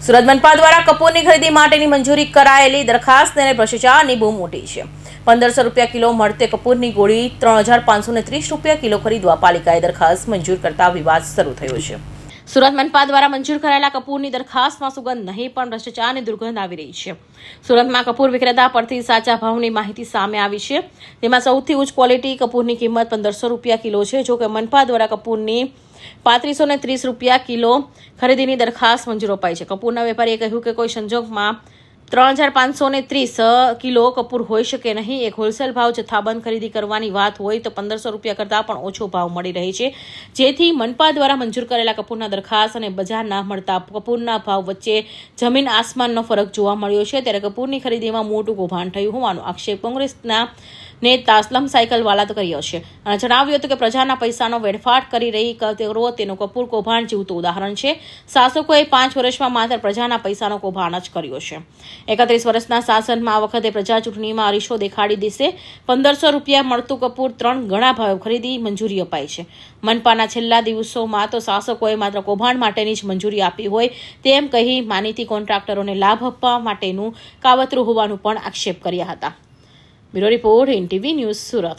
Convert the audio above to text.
સુરત મનપા દ્વારા કપૂરની ખરીદી માટેની મંજૂરી કરાયેલી દરખાસ્તને ભ્રષ્ટાચારની બહુ મોટી છે। 1500 રૂપિયા કિલો મળતે કપૂરની ગોળી 3530 રૂપિયા કિલો ખરીદવા પાલિકાએ દરખાસ્ત મંજૂર કરતા વિવાદ શરૂ થયો છે। સુરત મનપા દ્વારા મંજૂર કરાયેલા કપૂરની દરખાસ્તમાં સુગંધ નહીં પણ ભ્રષ્ટાચારની દુર્ગંધ આવી રહી છે। સુરતમાં કપૂર વિક્રેતા પરથી સાચા ભાવની માહિતી સામે આવી છે। તેમાં સૌથી ઉચ્ચ ક્વોલિટી કપૂરની કિંમત 1500 રૂપિયા કિલો છે। જો કે મનપા દ્વારા કપૂરની 3530 રૂપિયા કિલો ખરીદીની દરખાસ્ત મંજૂર અપાઈ છે। કપૂરના વેપારીએ કહ્યું કે કોઈ સંજોગમાં 3530 કિલો કપૂર હોઈ શકે નહીં। એક હોલસેલ ભાવ જથ્થાબંધ ખરીદી કરવાની વાત હોય તો 1500 રૂપિયા કરતાં પણ ઓછો ભાવ મળી રહે છે, જેથી મનપા દ્વારા મંજૂર કરેલા કપૂરના દરખાસ્ત અને બજારના મળતા કપૂરના ભાવ વચ્ચે જમીન આસમાનનો ફરક જોવા મળ્યો છે। ત્યારે કપૂરની ખરીદીમાં મોટું કૌભાંડ થયું હોવાનો આક્ષેપ કોંગ્રેસના નેતા અસલમ સાયકલવાલા કર્યો છે અને જણાવ્યું હતું કે પ્રજાના પૈસાનો વેડફાટ કરી રહી તેનું કપૂર કૌભાંડ જીવતું ઉદાહરણ છે। શાસકોએ 5 વર્ષમાં માત્ર પ્રજાના પૈસાનો કૌભાંડ જ કર્યો છે। 31 વર્ષના શાસનમાં આ વખતે પ્રજા ચૂંટણીમાં અરીસો દેખાડી દેશે। 1500 રૂપિયા મળતું કપૂર 3 ગણા ભાવ ખરીદી મંજૂરી અપાઈ છે। મનપાના છેલ્લા દિવસોમાં તો શાસકોએ માત્ર કૌભાંડ માટેની જ મંજૂરી આપી હોય તેમ કહી માનીતી કોન્ટ્રાક્ટરોને લાભ આપવા માટેનું કાવતરું હોવાનું પણ આક્ષેપ કર્યા હતા। Bureau report NTV news Surat.